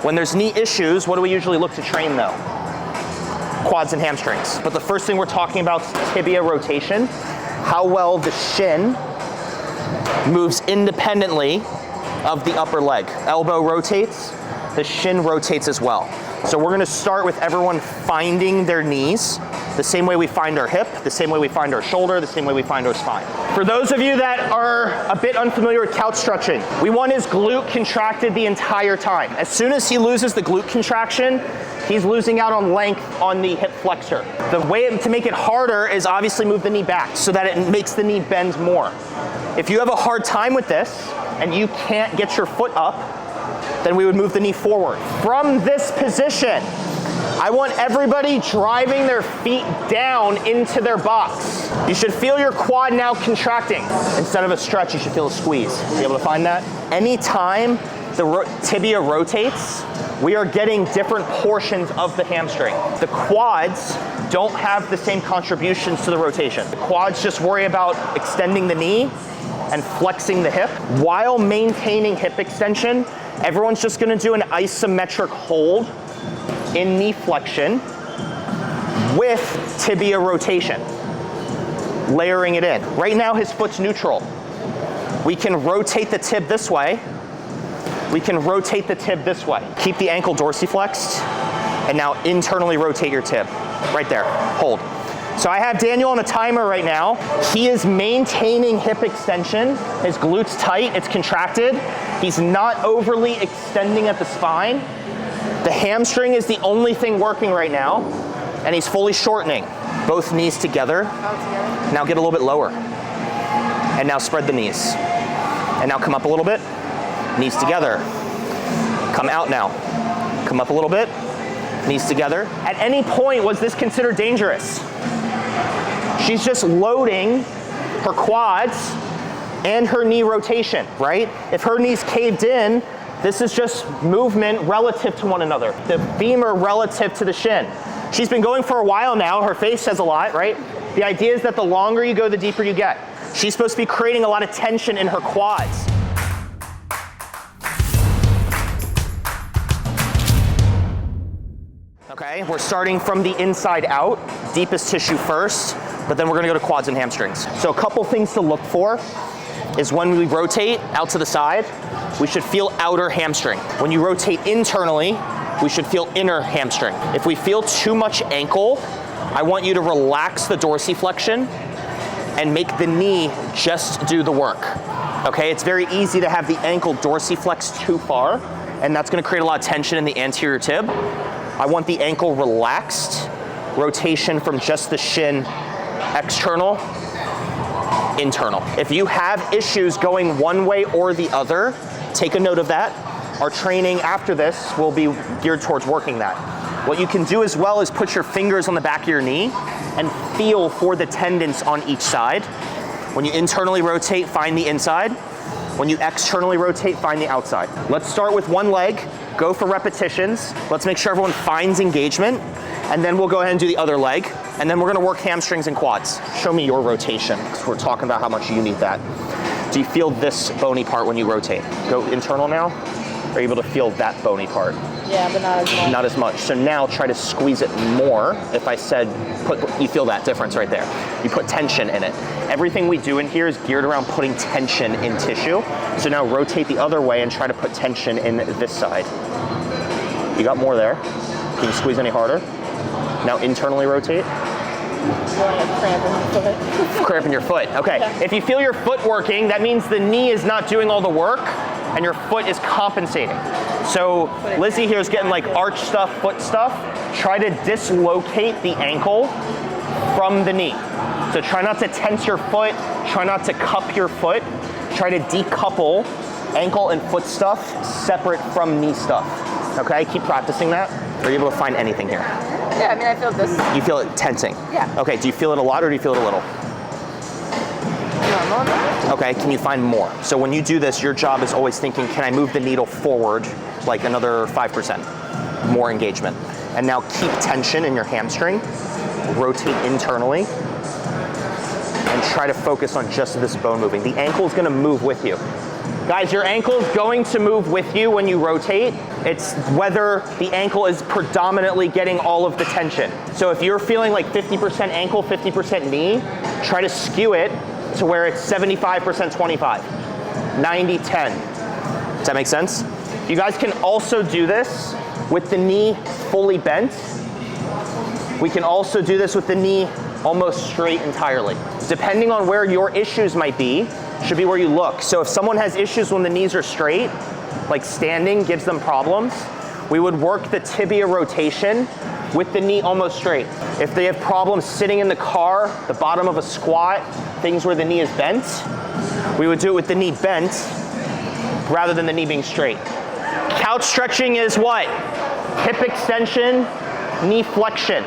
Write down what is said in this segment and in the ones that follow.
When there's knee issues, what do we usually look to train though? Quads and hamstrings. But the first thing we're talking about is tibia rotation, how well the shin moves independently of the upper leg. Elbow rotates, the shin rotates as well. So we're gonna start with everyone finding their knees, the same way we find our hip, the same way we find our shoulder, the same way we find our spine. For those of you that are a bit unfamiliar with couch stretching, we want his glute contracted the entire time. As soon as he loses the glute contraction, he's losing out on length on the hip flexor. The way to make it harder is obviously move the knee back so that it makes the knee bend more. If you have a hard time with this and you can't get your foot up, then we would move the knee forward. From this position, I want everybody driving their feet down into their box. You should feel your quad now contracting. Instead of a stretch, you should feel a squeeze. You able to find that? Anytime the tibia rotates, we are getting different portions of the hamstring. The quads don't have the same contributions to the rotation. The quads just worry about extending the knee and flexing the hip. While maintaining hip extension, everyone's just gonna do an isometric hold in knee flexion with tibia rotation, layering it in. Right now his foot's neutral. We can rotate the tib this way. We can rotate the tib this way. Keep the ankle dorsiflexed, and now internally rotate your tib. Right there, hold. So I have Daniel on a timer right now. He is maintaining hip extension. His glutes tight, it's contracted. He's not overly extending at the spine. The hamstring is the only thing working right now, and he's fully shortening. Both knees together. Now get a little bit lower. And now spread the knees. And now come up a little bit. Knees together. Come out now. Come up a little bit. Knees together. At any point, was this considered dangerous? She's just loading her quads and her knee rotation, right? If her knee's caved in, this is just movement relative to one another. The femur relative to the shin. She's been going for a while now. Her face says a lot, right? The idea is that the longer you go, the deeper you get. She's supposed to be creating a lot of tension in her quads. Okay, we're starting from the inside out, deepest tissue first, but then we're gonna go to quads and hamstrings. So a couple things to look for is when we rotate out to the side, we should feel outer hamstring. When you rotate internally, we should feel inner hamstring. If we feel too much ankle, I want you to relax the dorsiflexion and make the knee just do the work. Okay, it's very easy to have the ankle dorsiflex too far, and that's gonna create a lot of tension in the anterior tib. I want the ankle relaxed, rotation from just the shin external, internal. If you have issues going one way or the other, take a note of that. Our training after this will be geared towards working that. What you can do as well is put your fingers on the back of your knee and feel for the tendons on each side. When you internally rotate, find the inside. When you externally rotate, find the outside. Let's start with one leg, go for repetitions. Let's make sure everyone finds engagement, and then we'll go ahead and do the other leg, and then we're gonna work hamstrings and quads. Show me your rotation, because we're talking about how much you need that. Do you feel this bony part when you rotate? Go internal now. Are you able to feel that bony part? Yeah, but not as much. Not as much. So now try to squeeze it more. If I said, you feel that difference right there. You put tension in it. Everything we do in here is geared around putting tension in tissue. So now rotate the other way and try to put tension in this side. You got more there. Can you squeeze any harder? Now internally rotate. Cramping your foot. Cramping your foot, okay. Yeah. If you feel your foot working, that means the knee is not doing all the work and your foot is compensating. So Lizzie here is getting like arch stuff, foot stuff. Try to dislocate the ankle from the knee. So try not to tense your foot, try not to cup your foot. Try to decouple ankle and foot stuff separate from knee stuff. Okay, keep practicing that. Are you able to find anything here? Yeah, I mean, I feel this. You feel it tensing? Yeah. Okay, do you feel it a lot or do you feel it a little? Normal. Okay, can you find more? So when you do this, your job is always thinking, can I move the needle forward like another 5%? More engagement. And now keep tension in your hamstring, rotate internally, and try to focus on just this bone moving. The ankle is gonna move with you. Guys, your ankle is going to move with you when you rotate. It's whether the ankle is predominantly getting all of the tension. So if you're feeling like 50% ankle, 50% knee, try to skew it to where it's 75%, 25, 90, 10. Does that make sense? You guys can also do this with the knee fully bent. We can also do this with the knee almost straight entirely. Depending on where your issues might be, should be where you look. So if someone has issues when the knees are straight, like standing gives them problems, we would work the tibia rotation with the knee almost straight. If they have problems sitting in the car, the bottom of a squat, things where the knee is bent, we would do it with the knee bent rather than the knee being straight. Couch stretching is what? Hip extension, knee flexion.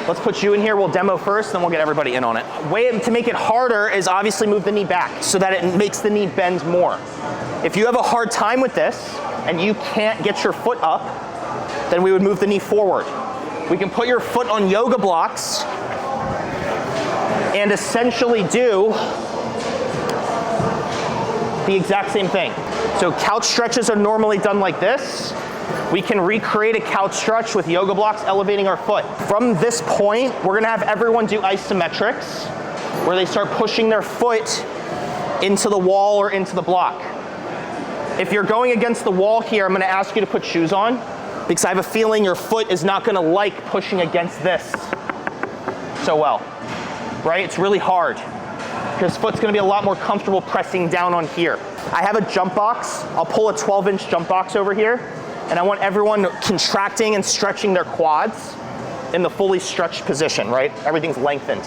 Let's put you in here, we'll demo first, then we'll get everybody in on it. Way to make it harder is obviously move the knee back so that it makes the knee bend more. If you have a hard time with this and you can't get your foot up, then we would move the knee forward. We can put your foot on yoga blocks and essentially do the exact same thing. So couch stretches are normally done like this. We can recreate a couch stretch with yoga blocks elevating our foot. From this point, we're gonna have everyone do isometrics, where they start pushing their foot into the wall or into the block. If you're going against the wall here, I'm gonna ask you to put shoes on, because I have a feeling your foot is not gonna like pushing against this so well, right? It's really hard. Your foot's gonna be a lot more comfortable pressing down on here. I have a jump box. I'll pull a 12-inch jump box over here, and I want everyone contracting and stretching their quads in the fully stretched position, right? Everything's lengthened.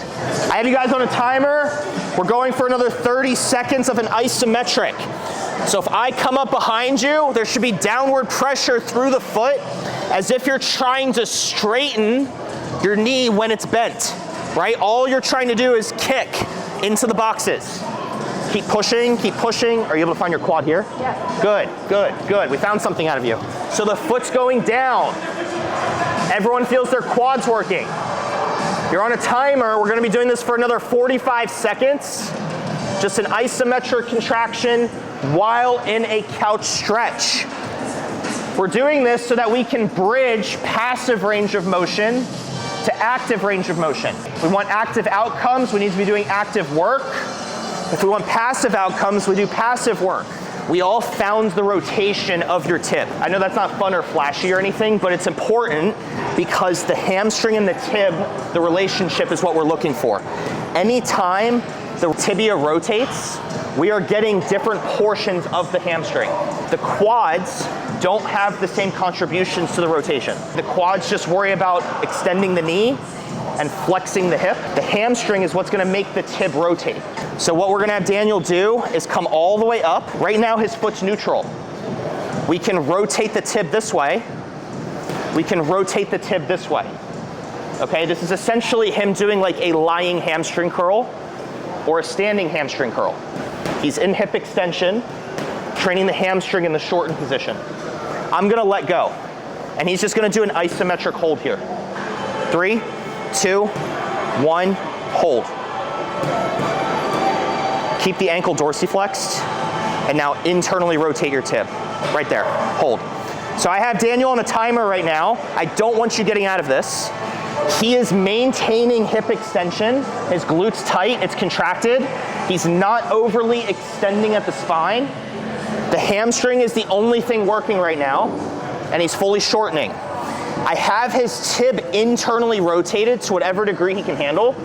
I have you guys on a timer. We're going for another 30 seconds of an isometric. So if I come up behind you, there should be downward pressure through the foot as if you're trying to straighten your knee when it's bent, right? All you're trying to do is kick into the boxes. Keep pushing, keep pushing. Are you able to find your quad here? Yeah. Good, good, good. We found something out of you. So the foot's going down. Everyone feels their quads working. You're on a timer. We're gonna be doing this for another 45 seconds. Just an isometric contraction while in a couch stretch. We're doing this so that we can bridge passive range of motion to active range of motion. We want active outcomes, we need to be doing active work. If we want passive outcomes, we do passive work. We all found the rotation of your tib. I know that's not fun or flashy or anything, but it's important because the hamstring and the tib, the relationship is what we're looking for. Anytime the tibia rotates, we are getting different portions of the hamstring. The quads don't have the same contributions to the rotation. The quads just worry about extending the knee and flexing the hip. The hamstring is what's gonna make the tib rotate. So what we're gonna have Daniel do is come all the way up. Right now his foot's neutral. We can rotate the tib this way. We can rotate the tib this way. Okay, this is essentially him doing like a lying hamstring curl or a standing hamstring curl. He's in hip extension, training the hamstring in the shortened position. I'm gonna let go, and he's just gonna do an isometric hold here. 3, 2, 1, hold. Keep the ankle dorsiflexed, and now internally rotate your tib. Right there, hold. So I have Daniel on a timer right now. I don't want you getting out of this. He is maintaining hip extension. His glutes tight, it's contracted. He's not overly extending at the spine. The hamstring is the only thing working right now, and he's fully shortening. I have his tib internally rotated to whatever degree he can handle.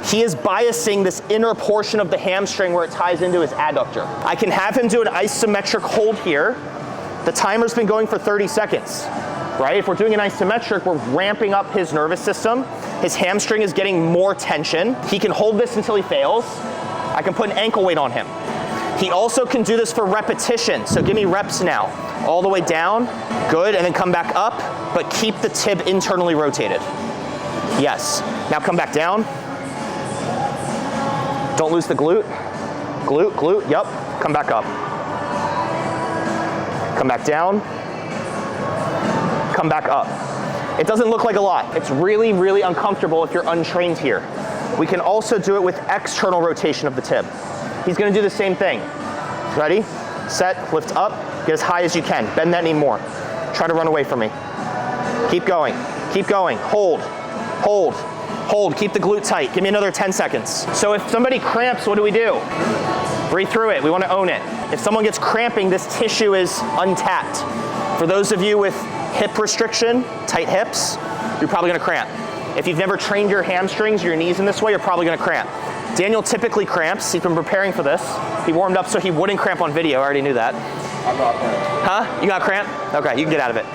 He is biasing this inner portion of the hamstring where it ties into his adductor. I can have him do an isometric hold here. The timer's been going for 30 seconds, right? If we're doing an isometric, we're ramping up his nervous system. His hamstring is getting more tension. He can hold this until he fails. I can put an ankle weight on him. He also can do this for repetition. So give me reps now. All the way down, good, and then come back up, but keep the tib internally rotated. Yes, now come back down. Don't lose the glute. Glute, glute, yep, come back up. Come back down. Come back up. It doesn't look like a lot. It's really, really uncomfortable if you're untrained here. We can also do it with external rotation of the tib. He's gonna do the same thing. Ready? set, lift up, get as high as you can. Bend that knee more. Try to run away from me. Keep going, hold, hold, hold. Keep the glute tight. Give me another 10 seconds. So if somebody cramps, what do we do? Breathe through it, we wanna own it. If someone gets cramping, this tissue is untapped. For those of you with hip restriction, tight hips, you're probably gonna cramp. If you've never trained your hamstrings, your knees in this way, you're probably gonna cramp. Daniel typically cramps. He's been preparing for this. He warmed up so he wouldn't cramp on video. I already knew that. I'm not cramped. Huh? You got cramp? Okay, you can get out of it.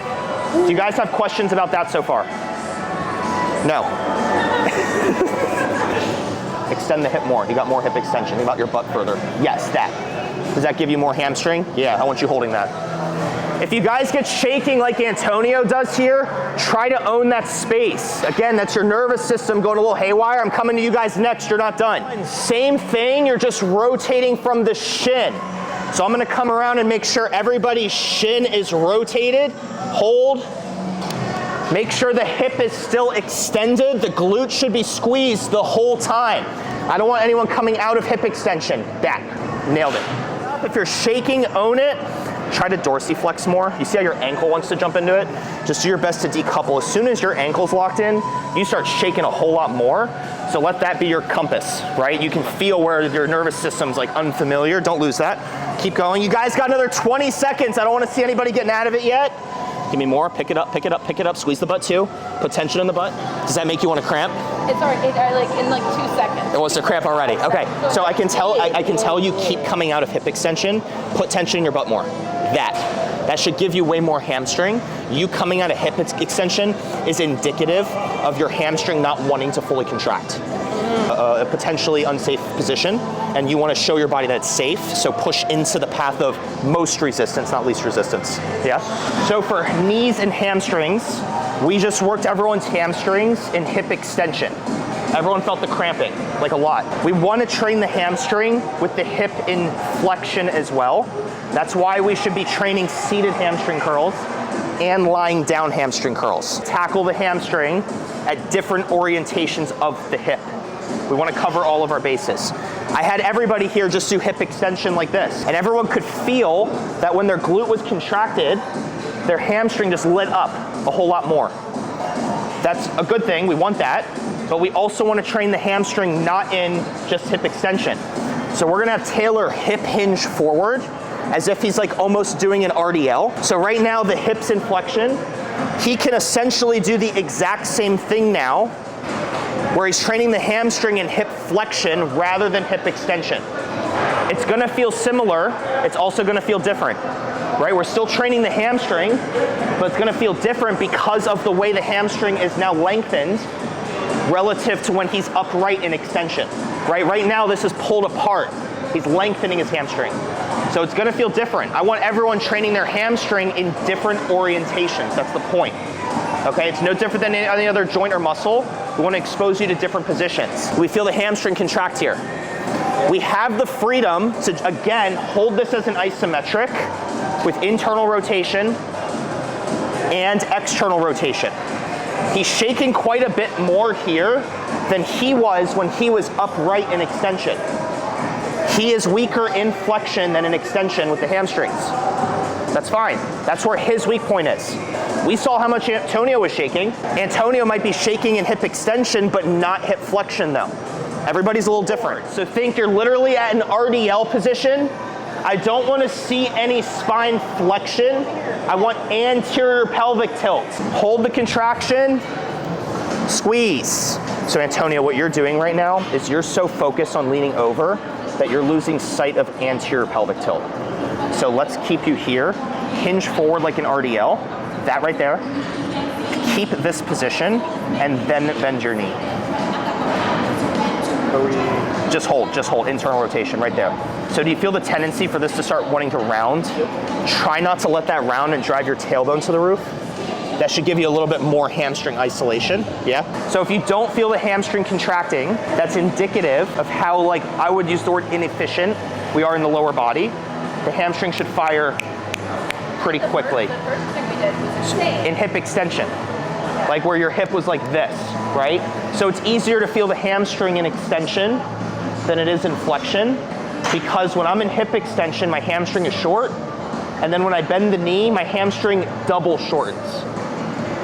Do you guys have questions about that so far? No. Extend the hip more. You got more hip extension. Think about your butt further. Yes, that. Does that give you more hamstring? Yeah, I want you holding that. If you guys get shaking like Antonio does here, try to own that space. Again, that's your nervous system going a little haywire. I'm coming to you guys next, you're not done. Same thing, you're just rotating from the shin. So I'm gonna come around and make sure everybody's shin is rotated. Hold. Make sure the hip is still extended. The glute should be squeezed the whole time. I don't want anyone coming out of hip extension. Back, nailed it. If you're shaking, own it. Try to dorsiflex more. You see how your ankle wants to jump into it? Just do your best to decouple. As soon as your ankle's locked in, you start shaking a whole lot more. So let that be your compass, right? You can feel where your nervous system's like unfamiliar. Don't lose that. Keep going. You guys got another 20 seconds. I don't want to see anybody getting out of it yet. Give me more. Pick it up, pick it up, pick it up. Squeeze the butt too. Put tension in the butt. Does that make you want to cramp? It's already like in like 2 seconds. It wants to cramp already. Okay. So I can tell you keep coming out of hip extension. Put tension in your butt more. That should give you way more hamstring. You coming out of hip extension is indicative of your hamstring not wanting to fully contract. A potentially unsafe position, and you want to show your body that it's safe, so push into the path of most resistance, not least resistance. Yeah? So for knees and hamstrings, we just worked everyone's hamstrings in hip extension. Everyone felt the cramping, like a lot. We want to train the hamstring with the hip in flexion as well. That's why we should be training seated hamstring curls and lying down hamstring curls. Tackle the hamstring at different orientations of the hip. We want to cover all of our bases. I had everybody here just do hip extension like this, and everyone could feel that when their glute was contracted, their hamstring just lit up a whole lot more. That's a good thing, we want that, but we also want to train the hamstring not in just hip extension. So we're gonna have Taylor hip hinge forward, as if he's like almost doing an RDL. So right now the hip's in flexion. He can essentially do the exact same thing now, where he's training the hamstring in hip flexion rather than hip extension. It's gonna feel similar, it's also gonna feel different, right? We're still training the hamstring, but it's gonna feel different because of the way the hamstring is now lengthened relative to when he's upright in extension, right? Right now this is pulled apart. He's lengthening his hamstring. So it's gonna feel different. I want everyone training their hamstring in different orientations, that's the point. Okay, it's no different than any other joint or muscle. We want to expose you to different positions. We feel the hamstring contract here. We have the freedom to, again, hold this as an isometric with internal rotation and external rotation. He's shaking quite a bit more here than he was when he was upright in extension. He is weaker in flexion than in extension with the hamstrings. That's fine. That's where his weak point is. We saw how much Antonio was shaking. Antonio might be shaking in hip extension, but not hip flexion though. Everybody's a little different. So think you're literally at an RDL position. I don't want to see any spine flexion. I want anterior pelvic tilt. Hold the contraction, squeeze. So Antonio, what you're doing right now is you're so focused on leaning over that you're losing sight of anterior pelvic tilt. So let's keep you here. Hinge forward like an RDL. That right there. Keep this position and then bend your knee. Just hold, internal rotation right there. So do you feel the tendency for this to start wanting to round? Try not to let that round and drive your tailbone to the roof. That should give you a little bit more hamstring isolation, yeah? So if you don't feel the hamstring contracting, that's indicative of how, like, I would use the word inefficient we are in the lower body. The hamstring should fire pretty quickly. The first thing we did was in hip extension, like where your hip was like this, right? So it's easier to feel the hamstring in extension than it is in flexion. because when I'm in hip extension, my hamstring is short, and then when I bend the knee, my hamstring double shortens.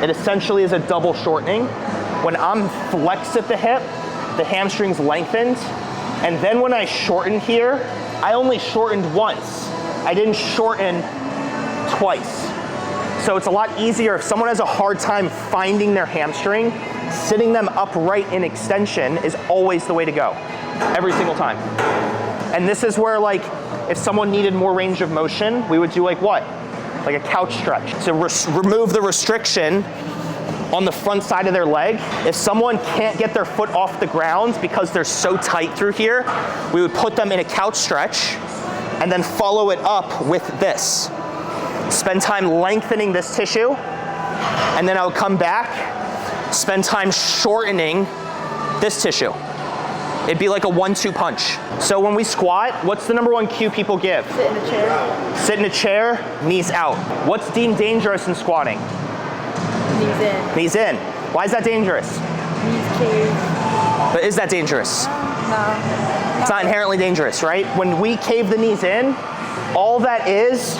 It essentially is a double shortening. When I'm flexed at the hip, the hamstring's lengthened, and then when I shorten here, I only shortened once. I didn't shorten twice. So it's a lot easier if someone has a hard time finding their hamstring, sitting them upright in extension is always the way to go, every single time. And this is where, like, if someone needed more range of motion, we would do like what? Like a couch stretch to remove the restriction on the front side of their leg. If someone can't get their foot off the ground because they're so tight through here, we would put them in a couch stretch and then follow it up with this. Spend time lengthening this tissue, and then I would come back, spend time shortening this tissue. It'd be like a 1-2 punch. So when we squat, what's the number one cue people give? Sit in a chair. Sit in a chair, knees out. What's deemed dangerous in squatting? Knees in. Knees in. Why is that dangerous? Knees cave. But is that dangerous? No. It's not inherently dangerous, right? When we cave the knees in, all that is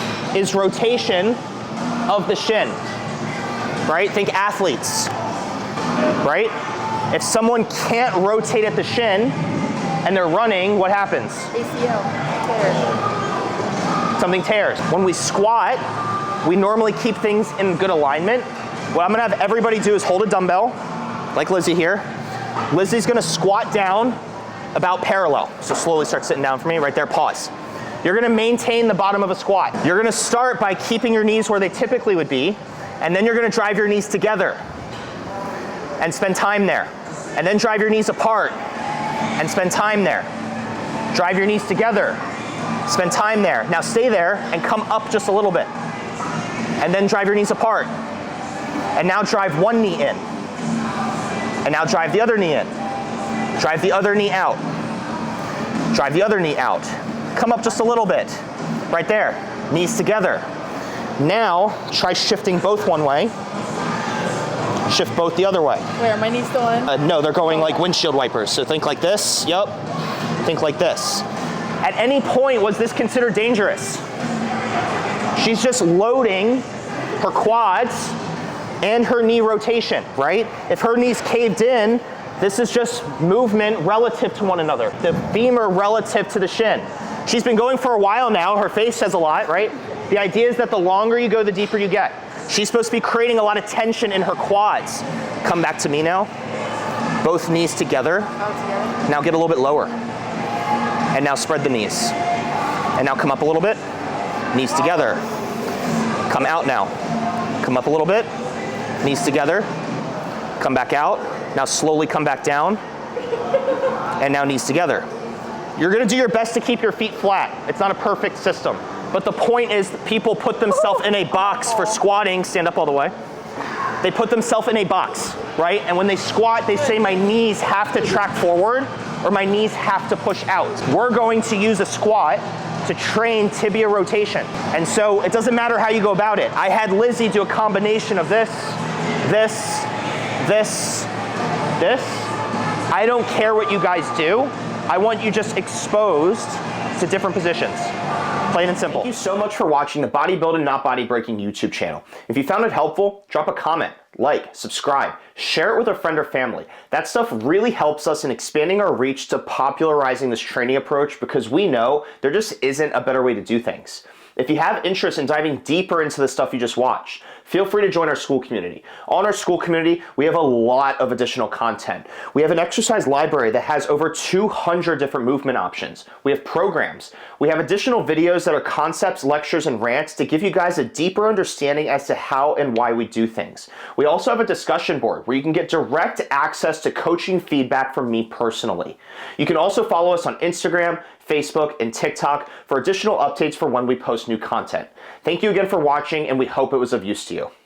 rotation of the shin, right? Think athletes, right? If someone can't rotate at the shin and they're running, what happens? ACL. Tear. Something tears. When we squat, we normally keep things in good alignment. What I'm gonna have everybody do is hold a dumbbell, like Lizzie here. Lizzie's gonna squat down about parallel. So slowly start sitting down for me, right there, pause. You're gonna maintain the bottom of a squat. You're gonna start by keeping your knees where they typically would be, and then you're gonna drive your knees together and spend time there. And then drive your knees apart and spend time there. Drive your knees together, spend time there. Now stay there and come up just a little bit. And then drive your knees apart. And now drive one knee in. And now drive the other knee in. Drive the other knee out. Drive the other knee out. Come up just a little bit. Right there, knees together. Now, try shifting both one way. Shift both the other way. Where, are my knees still in? No, they're going like windshield wipers. So think like this, yep. Think like this. At any point, was this considered dangerous? She's just loading her quads and her knee rotation, right? If her knee's caved in, this is just movement relative to one another. The femur relative to the shin. She's been going for a while now. Her face says a lot, right? The idea is that the longer you go, the deeper you get. She's supposed to be creating a lot of tension in her quads. Come back to me now. Both knees together. Now get a little bit lower. And now spread the knees. And now come up a little bit. Knees together. Come out now. Come up a little bit. Knees together. Come back out. Now slowly come back down. And now knees together. You're gonna do your best to keep your feet flat. It's not a perfect system. But the point is that people put themselves in a box for squatting. Stand up all the way. They put themselves in a box, right? And when they squat, they say my knees have to track forward or my knees have to push out. We're going to use a squat to train tibia rotation. And so it doesn't matter how you go about it. I had Lizzie do a combination of this, this, this, this. I don't care what you guys do. I want you just exposed to different positions. Plain and simple. Thank you so much for watching the Bodybuilding Not Body Breaking YouTube channel. If you found it helpful, drop a comment, like, subscribe, share it with a friend or family. That stuff really helps us in expanding our reach to popularizing this training approach because we know there just isn't a better way to do things. If you have interest in diving deeper into the stuff you just watched, feel free to join our school community. On our school community, we have a lot of additional content. We have an exercise library that has over 200 different movement options. We have programs. We have additional videos that are concepts, lectures, and rants to give you guys a deeper understanding as to how and why we do things. We also have a discussion board where you can get direct access to coaching feedback from me personally. You can also follow us on Instagram, Facebook, and TikTok for additional updates for when we post new content. Thank you again for watching, and we hope it was of use to you.